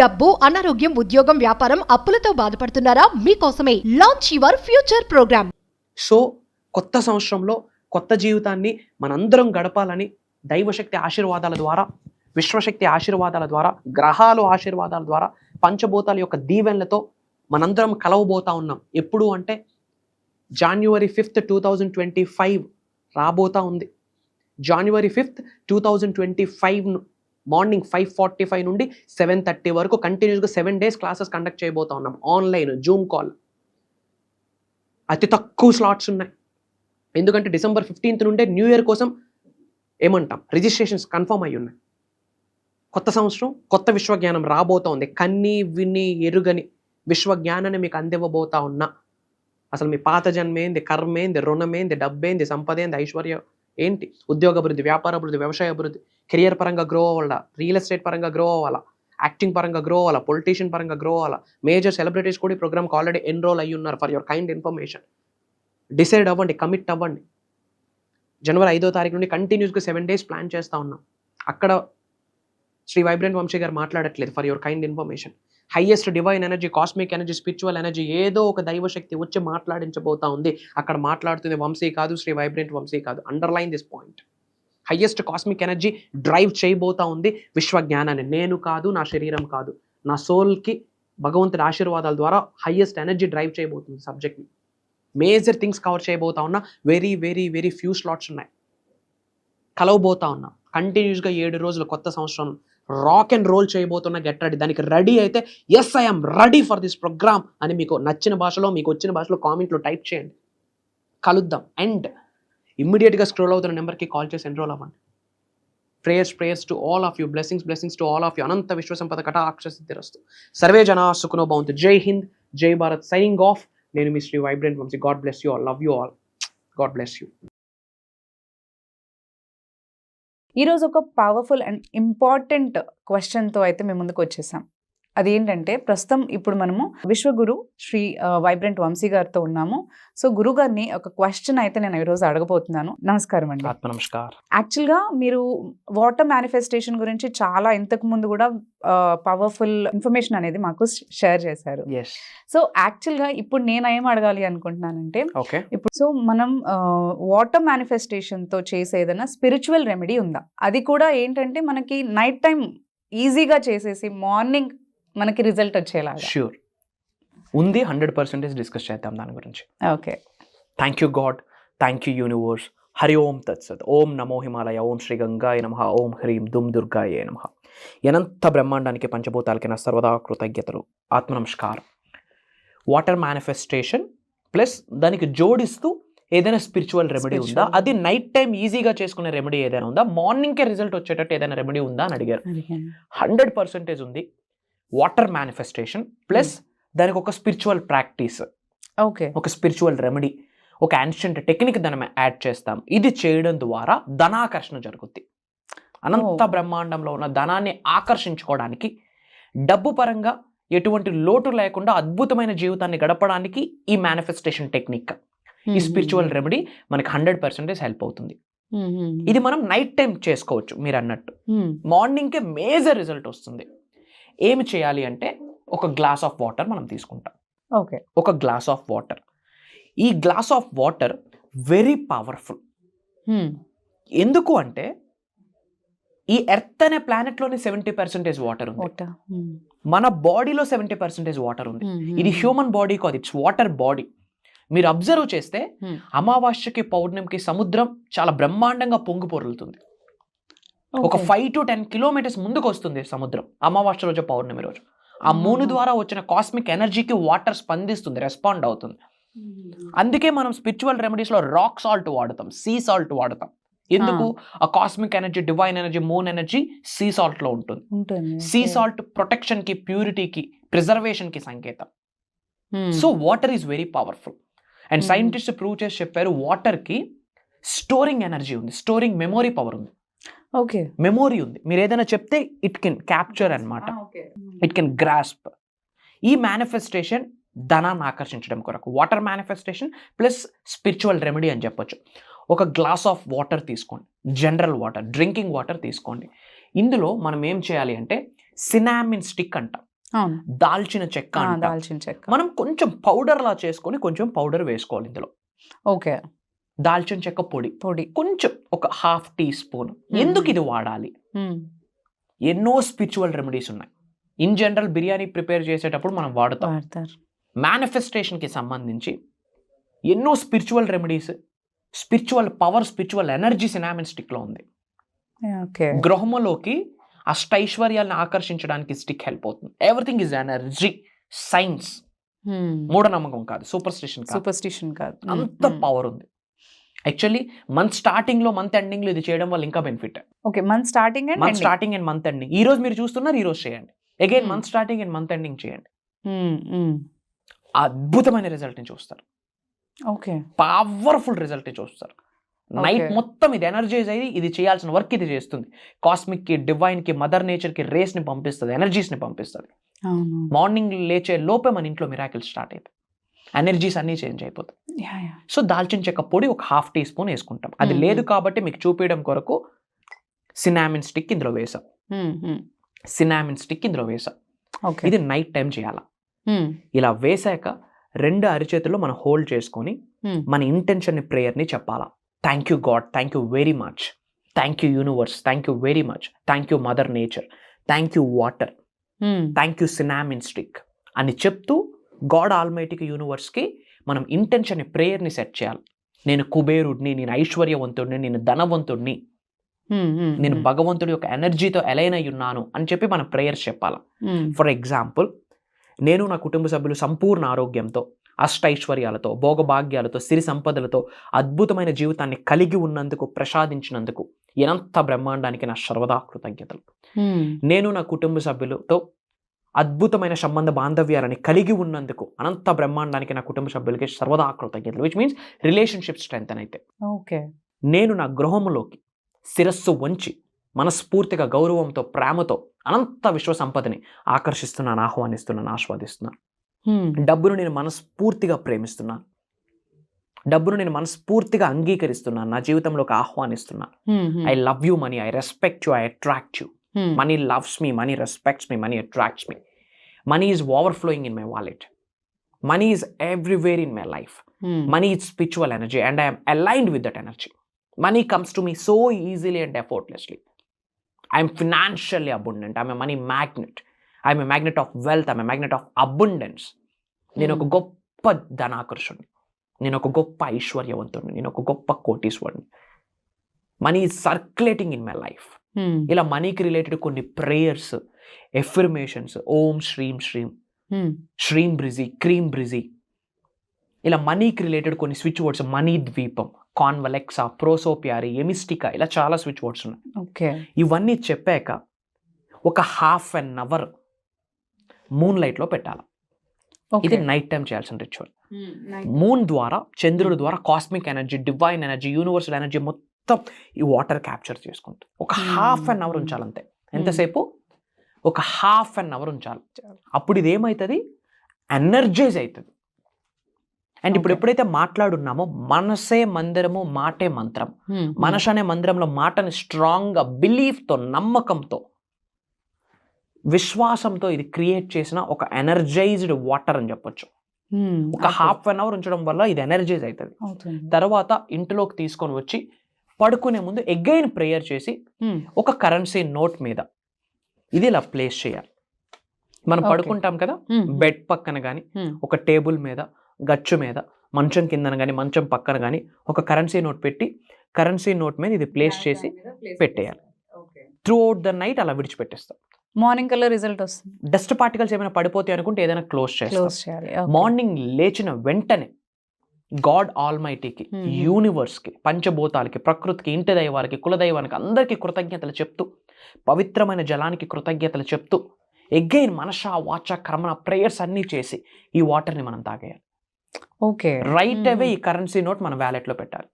డబ్బు, అనారోగ్యం, ఉద్యోగం, వ్యాపారం, అప్పులతో బాధపడుతున్నారా? మీకోసమే launch your future programme. So కొత్త సంవత్సరంలో కొత్త జీవితాన్ని మనందరం గడపాలని దైవశక్తి ఆశీర్వాదాల ద్వారా, విశ్వశక్తి ఆశీర్వాదాల ద్వారా, గ్రహాలు ఆశీర్వాదాల ద్వారా, పంచభూతాల యొక్క దీవెనలతో మనందరం కలవబోతా ఉన్నాం. ఎప్పుడు అంటే January 5th, 2025 రాబోతా ఉంది. January 5th, 2025 మార్నింగ్ 5:45 నుండి 7:30 వరకు కంటిన్యూస్గా 7 days క్లాసెస్ కండక్ట్ చేయబోతా ఉన్నాం. Online Zoom call. అతి తక్కువ స్లాట్స్ ఉన్నాయి. ఎందుకంటే December 15th నుండే న్యూ ఇయర్ కోసం ఏమంటాం రిజిస్ట్రేషన్స్ కన్ఫర్మ్ అయ్యి ఉన్నాయి. కొత్త సంవత్సరం కొత్త విశ్వజ్ఞానం రాబోతా ఉంది. కన్ని విని ఎరుగని విశ్వజ్ఞానాన్ని మీకు అందివ్వబోతా ఉన్నా. అసలు మీ పాత జన్మేంది, కర్మేంది, రుణమేంది, డబ్బేంది, సంపదేంది, ఐశ్వర్యం ఏంటి, ఉద్యోగ అభివృద్ధి, వ్యాపార అభివృద్ధి, వ్యవసాయ అభివృద్ధి, కెరియర్ పరంగా గ్రో అవ్వాలా, రియల్ ఎస్టేట్ పరంగా గ్రో అవ్వాలా, యాక్టింగ్ పరంగా గ్రో అవ్వాలా, పొలిటీషియన్ పరంగా గ్రో అవ్వాలా, మేజర్ సెలబ్రిటీస్ కూడా ఈ ప్రోగ్రామ్కి ఆల్రెడీ ఎన్రోల్ అయ్యి ఉన్నారు. For your kind information. Decide అవ్వండి, కమిట్ అవ్వండి. January 5వ తారీఖు నుండి కంటిన్యూస్గా 7 days ప్లాన్ చేస్తూ ఉన్నాం. అక్కడ శ్రీ వైబ్రెంట్ వంశీ గారు మాట్లాడట్లేదు. For your kind information. Highest divine energy, cosmic energy, spiritual energy, ఏదో ఒక దైవశక్తి వచ్చి మాట్లాడించబోతా ఉంది. అక్కడ మాట్లాడుతుంది వంశీ కాదు, శ్రీ వైబ్రెంట్ వంశీ కాదు. Underline this point. Highest cosmic energy drive చేయబోతా ఉంది విశ్వజ్ఞానాన్ని. నేను కాదు, నా శరీరం కాదు, నా సోల్కి భగవంతుడి ఆశీర్వాదాల ద్వారా హైయెస్ట్ ఎనర్జీ డ్రైవ్ చేయబోతుంది సబ్జెక్ట్ని. మేజర్ థింగ్స్ కవర్ చేయబోతా ఉన్నా. Very very very few slots ఉన్నాయి. కలవబోతా ఉన్నా. కంటిన్యూస్గా 7 రోజులు కొత్త సంవత్సరం రాక్ అండ్ రోల్ చేయబోతున్నా. Get ready. దానికి రెడీ అయితే yes I'm ready for this programme అని మీకు నచ్చిన భాషలో, మీకు వచ్చిన భాషలో కామెంట్లో టైప్ చేయండి. కలుద్దాం. అండ్ ఇమ్మీడియట్గా స్క్రోల్ అవుతున్న నెంబర్కి కాల్ చేసి ఎన్రోల్ అవ్వండి. Prayers to all of you. Blessings to all of you. అనంత విశ్వసంపద కటాక్ష సిద్ధిరస్తు. సర్వే జనా సుఖనో భవంతు. జై హింద్, జై భారత్. Signing off. నేను మీ Sri vibrant Vamsi. God bless you all. Love you all. God bless you. ఈరోజు ఒక పవర్ఫుల్ అండ్ ఇంపార్టెంట్ క్వశ్చన్తో అయితే మేము ముందుకు వచ్చేసాం. అదేంటంటే ప్రస్తుతం ఇప్పుడు మనము విశ్వగురు శ్రీ వైబ్రెంట్ వంశీ గారితో ఉన్నాము. సో గురువు గారిని ఒక క్వశ్చన్ అయితే నేను ఈరోజు అడగబోతున్నాను. నమస్కారం అండి. నమస్కారం. యాక్చువల్గా మీరు వాటర్ మేనిఫెస్టేషన్ గురించి చాలా ఇంతకు ముందు కూడా పవర్ఫుల్ ఇన్ఫర్మేషన్ అనేది మాకు షేర్ చేశారు. సో యాక్చువల్గా ఇప్పుడు నేను ఏం అడగాలి అనుకుంటున్నానంటే, ఇప్పుడు సో మనం వాటర్ మేనిఫెస్టేషన్తో చేసే ఏదైనా స్పిరిచువల్ రెమెడీ ఉందా? అది కూడా ఏంటంటే మనకి నైట్ టైం ఈజీగా చేసేసి మార్నింగ్ మనకి రిజల్ట్ వచ్చేలాగా. ష్యూర్ ఉంది. 100% డిస్కస్ చేద్దాం దాని గురించి. Okay. Thank you God. Thank you universe. Hari Om తత్సత్. ఓం నమో హిమాలయ. ఓం శ్రీ గంగాయ నమః. ఓం హ్రీం దుమ్ దుర్గాయ నమః. అనంత బ్రహ్మాండానికి, పంచభూతాలకి నా సర్వదా కృతజ్ఞతలు. ఆత్మ నమస్కారం. వాటర్ మేనిఫెస్టేషన్ ప్లస్ దానికి జోడిస్తూ ఏదైనా స్పిరిచువల్ రెమెడీ ఉందా? అది నైట్ టైం ఈజీగా చేసుకునే రెమెడీ ఏదైనా ఉందా? మార్నింగ్కే రిజల్ట్ వచ్చేటట్టు ఏదైనా రెమెడీ ఉందా అని అడిగారు. 100% ఉంది. వాటర్ మేనిఫెస్టేషన్ ప్లస్ దానికి ఒక స్పిరిచువల్ ప్రాక్టీస్, ఒక స్పిరిచువల్ రెమెడీ, ఒక యాన్షియంట్ టెక్నిక్ దాన్ని యాడ్ చేస్తాం. ఇది చేయడం ద్వారా ధనాకర్షణ జరుగుద్ది. అనంత బ్రహ్మాండంలో ఉన్న ధనాన్ని ఆకర్షించుకోవడానికి, డబ్బు పరంగా ఎటువంటి లోటు లేకుండా అద్భుతమైన జీవితాన్ని గడపడానికి ఈ మేనిఫెస్టేషన్ టెక్నిక్, ఈ స్పిరిచువల్ రెమెడీ మనకి 100% హెల్ప్ అవుతుంది. ఇది మనం నైట్ టైం చేసుకోవచ్చు. మీరు అన్నట్టు మార్నింగ్కే మేజర్ రిజల్ట్ వస్తుంది. ఏమి చేయాలి అంటే ఒక గ్లాస్ ఆఫ్ వాటర్ మనం తీసుకుంటాం. ఓకే. ఒక గ్లాస్ ఆఫ్ వాటర్. ఈ glass of water very powerful. ఎందుకు అంటే ఈ ఎర్త్ అనే ప్లానెట్లోనే 70% వాటర్ ఉంది. మన బాడీలో 70% వాటర్ ఉంది. ఇది హ్యూమన్ బాడీ కాదు, ఇట్స్ వాటర్ బాడీ. మీరు అబ్జర్వ్ చేస్తే అమావాస్యకి పౌర్ణమికి సముద్రం చాలా బ్రహ్మాండంగా పొంగి పొరులుతుంది. ఒక 5 to 10 kilometers ముందుకు వస్తుంది సముద్రం అమావాస్య రోజు, పౌర్ణమి రోజు. ఆ మూన్ ద్వారా వచ్చిన కాస్మిక్ ఎనర్జీకి వాటర్ స్పందిస్తుంది, రెస్పాండ్ అవుతుంది. అందుకే మనం స్పిరిచువల్ రెమెడీస్లో రాక్ సాల్ట్ వాడతాం, సీ సాల్ట్ వాడతాం. ఎందుకు? ఆ cosmic energy, divine energy, moon energy sea సాల్ట్లో ఉంటుంది. సీ సాల్ట్ ప్రొటెక్షన్కి, ప్యూరిటీకి, ప్రిజర్వేషన్కి సంకేతం. So water is very powerful. And scientist prove చేసి చెప్పారు, వాటర్కి స్టోరింగ్ ఎనర్జీ ఉంది, స్టోరింగ్ మెమొరీ పవర్ ఉంది. ఓకే. మెమొరీ ఉంది. మీరు ఏదైనా చెప్తే ఇట్ కెన్ క్యాప్చర్ అన్నమాట, ఇట్ కెన్ గ్రాస్ప్. ఈ మేనిఫెస్టేషన్ ధనాన్ని ఆకర్షించడం కొరకు water manifestation plus spiritual remedy అని చెప్పొచ్చు. ఒక గ్లాస్ ఆఫ్ వాటర్ తీసుకోండి, జనరల్ వాటర్, డ్రింకింగ్ వాటర్ తీసుకోండి. ఇందులో మనం ఏం చేయాలి అంటే సినామిన్ స్టిక్ అంటాం, అవును. దాల్చిన చెక్క అంటాం. దాల్చిన చెక్క. మనం కొంచెం పౌడర్ లా చేసుకొని కొంచెం పౌడర్ వేసుకోవాలి ఇందులో. ఓకే. దాల్చిన చెక్క పొడి కొంచెం ఒక 1/2 టీ స్పూన్. ఎందుకు ఇది వాడాలి? ఎన్నో స్పిరిచువల్ రెమెడీస్ ఉన్నాయి. ఇన్ జనరల్ బిర్యానీ ప్రిపేర్ చేసేటప్పుడు మనం వాడతాం. మేనిఫెస్టేషన్కి సంబంధించి ఎన్నో spiritual remedies, spiritual power, spiritual energy cinnamon స్టిక్లో ఉంది. గృహములోకి అష్టైశ్వర్యాలను ఆకర్షించడానికి స్టిక్ హెల్ప్ అవుతుంది. ఎవ్రీథింగ్ ఈజ్ ఎనర్జీ, సైన్స్, మూఢనమ్మకం కాదు, సూపర్స్టిషన్ కాదు. అంత పవర్ ఉంది. యాక్చువల్లీ మంత్ స్టార్టింగ్ లో, మంత్ ఎండింగ్ లో ఇది చేయడం వల్ల ఇంకా benefit. Okay, month starting and month ending. ఈ రోజు మీరు చూస్తున్నారు, ఈ రోజు చేయండి. Again month starting and month ending చేయండి. అద్భుతమైన రిజల్ట్ ని చూస్తారు. ఓకే, పవర్ఫుల్ రిజల్ట్ ని చూస్తారు. నైట్ మొత్తం ఇది ఎనర్జైజ్ అయ్యి ఇది చేయాల్సిన వర్క్ ఇది చేస్తుంది. కాస్మిక్ కి, డివైన్ కి, మదర్ నేచర్ కి రేస్ ని పంపిస్తుంది, ఎనర్జీస్ ని పంపిస్తుంది. మార్నింగ్ లేచే లోపే మన ఇంట్లో మిరాకిల్స్ స్టార్ట్ అయిపోయి ఎనర్జీస్ అన్ని చేంజ్ అయిపోతాయి. సో దాల్చిన చెక్క పొడి ఒక 1/2 టీ స్పూన్ వేసుకుంటాం. అది లేదు కాబట్టి మీకు చూపించడం కొరకు సినామిన్ స్టిక్ ఇందులో వేసాం. ఇది నైట్ టైం చేయాలా. ఇలా వేసాక 2 అరిచేతుల్లో మనం హోల్డ్ చేసుకొని మన ఇంటెన్షన్ ప్రేయర్ ని చెప్పాలా. Thank you God, thank you very much, thank you universe, thank you very much, thank you mother nature, thank you water, thank you cinnamon stick అని చెప్తూ గాడ్ ఆల్మైటీకి, యూనివర్స్కి మనం ఇంటెన్షన్ ప్రేయర్ని సెట్ చేయాలి. నేను కుబేరుడిని, నేను ఐశ్వర్యవంతుడిని, నేను ధనవంతుడిని, నేను భగవంతుడి యొక్క ఎనర్జీతో అలైన్ అయి ఉన్నాను అని చెప్పి మనం ప్రేయర్స్ చెప్పాలి. ఫర్ ఎగ్జాంపుల్, నేను నా కుటుంబ సభ్యులు సంపూర్ణ ఆరోగ్యంతో, అష్టైశ్వర్యాలతో, భోగభాగ్యాలతో, సిరి సంపదలతో అద్భుతమైన జీవితాన్ని కలిగి ఉన్నందుకు, ప్రసాదించినందుకు ఎంత బ్రహ్మాండానికి నా సర్వదా కృతజ్ఞతలు. నేను నా కుటుంబ సభ్యులతో అద్భుతమైన సంబంధ బాంధవ్యాలని కలిగి ఉన్నందుకు అనంత బ్రహ్మాండానికి నా కుటుంబ సభ్యులకి సర్వదా కృతజ్ఞతలు. విచ్ మీన్స్ రిలేషన్షిప్ స్ట్రెంత్ అయితే. నేను నా గృహములోకి శిరస్సు వంచి మనస్ఫూర్తిగా, గౌరవంతో, ప్రేమతో అనంత విశ్వ సంపదని ఆకర్షిస్తున్నాను, ఆహ్వానిస్తున్నాను, ఆస్వాదిస్తున్నాను. డబ్బును నేను మనస్ఫూర్తిగా ప్రేమిస్తున్నాను, డబ్బును నేను మనస్ఫూర్తిగా అంగీకరిస్తున్నాను, నా జీవితంలోకి ఆహ్వానిస్తున్నాను. I love you money, I respect you, I attract you. Money loves me, money respects me, money attracts me. Money is overflowing in my wallet. Money is everywhere in my life. Money is spiritual energy and I am aligned with that energy. Money comes to me so easily and effortlessly. I am financially abundant. I am a money magnet. I am a magnet of wealth. I am a magnet of abundance. నేను ఒక గొప్ప ధనాకర్షుడిని, నేను ఒక గొప్ప ఐశ్వర్యవంతుడిని, నేను ఒక గొప్ప కోటీశ్వరుని. Money is circulating in my life. ఇలా మనీకి రిలేటెడ్ కొన్ని ప్రేయర్స్, ఎఫర్మేషన్స్, ఓం శ్రీం శ్రీం, శ్రీం బ్రిజీ, క్రీం బ్రిజీ, ఇలా మనీకి రిలేటెడ్ కొన్ని స్విచ్ వర్డ్స్, మనీ ద్వీపం, కాన్వలెక్సా, ప్రోసోపియారి, ఎమిస్టికా, ఇలా చాలా స్విచ్ వర్డ్స్ ఉన్నాయి. ఇవన్నీ చెప్పాక ఒక 1/2 అవర్ మూన్ లైట్ లో పెట్టాలి. ఇది నైట్ టైం చేయాల్సిన రిచువల్. మూన్ ద్వారా, చంద్రుడి ద్వారా cosmic energy, divine energy, universal energy మొత్తం ఈ వాటర్ క్యాప్చర్ చేసుకుంటుంది. ఒక 1/2 అవర్ ఉంచాలి అంతే. ఎంతసేపు? ఒక 1/2 అవర్ ఉంచాలి. అప్పుడు ఇది ఏమవుతుంది? ఎనర్జైజ్ అవుతుంది. అండ్ ఇప్పుడు ఎప్పుడైతే మాట్లాడున్నామో, మనసే మందిరము, మాటే మంత్రం. మనసు అనే మందిరంలో మాటని స్ట్రాంగ్గా, బిలీఫ్తో, నమ్మకంతో, విశ్వాసంతో ఇది క్రియేట్ చేసిన ఒక ఎనర్జైజ్డ్ వాటర్ అని చెప్పొచ్చు. ఒక 1/2 అవర్ ఉంచడం వల్ల ఇది ఎనర్జైజ్ అవుతుంది. తర్వాత ఇంటిలోకి తీసుకొని వచ్చి పడుకునే ముందు అగైన్ ప్రేయర్ చేసి ఒక కరెన్సీ నోట్ మీద ఇది ఇలా ప్లేస్ చేయాలి. మనం పడుకుంటాం కదా, బెడ్ పక్కన కానీ, ఒక టేబుల్ మీద, గచ్చు మీద, మంచం కిందన కానీ, మంచం పక్కన కానీ ఒక కరెన్సీ నోట్ పెట్టి, కరెన్సీ నోట్ మీద ఇది ప్లేస్ చేసి పెట్టేయాలి. త్రూ అవుట్ ద నైట్ అలా విడిచిపెట్టేస్తాం. మార్నింగ్ కల్లా రిజల్ట్ వస్తుంది. డస్ట్ పార్టికల్స్ ఏమైనా పడిపోతాయి అనుకుంటే ఏదైనా క్లోజ్ చేయాలి. మార్నింగ్ లేచిన వెంటనే గాడ్ ఆల్మైటీకి, యూనివర్స్కి, పంచభూతాలకి, ప్రకృతికి, ఇంటి దైవాలకి, కులదైవానికి అందరికీ కృతజ్ఞతలు చెప్తూ, పవిత్రమైన జలానికి కృతజ్ఞతలు చెప్తూ, ఎగైన్ మనస, వాచ, కర్మణ ప్రేయర్స్ అన్నీ చేసి ఈ వాటర్ని మనం తాగేయాలి. ఓకే, రైట్ అవే ఈ కరెన్సీ నోట్ మన వ్యాలెట్లో పెట్టాలి.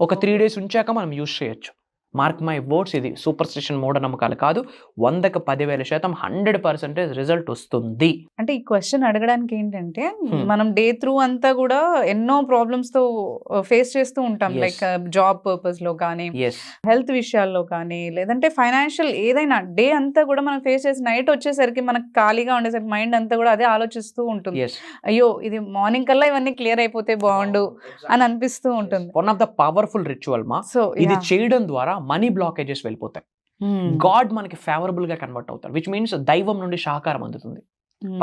ఒక 3 days ఉంచాక మనం యూజ్ చేయొచ్చు. మార్క్ మై వర్డ్స్, ఇది సూపర్ స్టిషన్ మూఢనమ్మకాలు కాదు, 100కి 10,000% 100% రిజల్ట్ వస్తుంది. అంటే ఈ క్వశ్చన్ అడగడానికి ఏంటంటే మనం డే త్రూ అంతా కూడా ఎన్నో ప్రాబ్లమ్స్ తో ఫేస్ చేస్తూ ఉంటాం. Yes. లైక్ జాబ్ పర్పస్ లో కానీ, ఎస్ హెల్త్ విషయాల్లో కానీ, లేదంటే ఫైనాన్షియల్ ఏదైనా డే అంతా కూడా మనం ఫేస్ చేసి నైట్ వచ్చేసరికి మనకు ఖాళీగా ఉండేసరికి మైండ్ అంతా కూడా అదే ఆలోచిస్తూ ఉంటుంది. ఎస్ అయ్యో ఇది మార్నింగ్ కల్లా ఇవన్నీ క్లియర్ అయిపోతే బాగుండు అని అనిపిస్తూ ఉంటుంది. One of the powerful ritual మా. సో ఇది చేయడం ద్వారా మనీ బ్లాకేజెస్ వెళ్ళిపోతాయి. గాడ్ మనకి ఫేవరబుల్ గా కన్వర్ట్ అవుతారు, విచ్ మీన్స్ దైవం నుండి సహకారం అందుతుంది.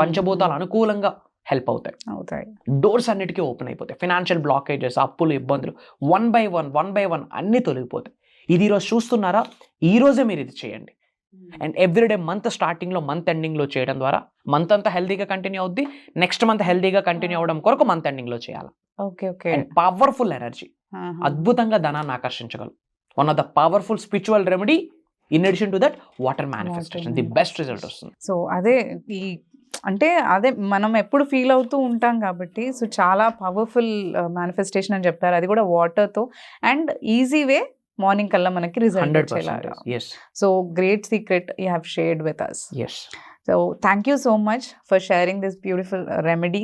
పంచభూతాలు అనుకూలంగా హెల్ప్ అవుతాయి. డోర్స్ అన్నిటికీ ఓపెన్ అయిపోతాయి. ఫినాన్షియల్ బ్లాకేజెస్, అప్పులు, ఇబ్బందులు వన్ బై వన్ అన్ని తొలగిపోతాయి. ఇది ఈరోజు చూస్తున్నారా, ఈ రోజే మీరు ఇది చేయండి. అండ్ ఎవ్రీడే మంత్ స్టార్టింగ్ లో, మంత్ ఎండింగ్ లో చేయడం ద్వారా మంత్ అంతా హెల్దీగా కంటిన్యూ అవుద్ది. నెక్స్ట్ మంత్ హెల్దీగా కంటిన్యూ అవడం కొరకు మంత్ ఎండింగ్ లో చేయాలి. Okay okay. And powerful energy, అద్భుతంగా ధనాన్ని ఆకర్షించగలరు. One of the powerful spiritual remedy in addition to that water manifestation, the best result వస్తుంది. సో అదే ఈ అంటే అదే మనం ఎప్పుడు ఫీల్ అవుతూ ఉంటాం కాబట్టి, సో చాలా పవర్ఫుల్ మేనిఫెస్టేషన్ అని చెప్పారు, అది కూడా వాటర్తో. అండ్ ఈజీ వే మార్నింగ్ కల్లా మనకి రిజల్ట్ వచ్చేలాగా. 100%. Yes. So great secret you have shared with us. Yes. So thank you so much for sharing this beautiful remedy.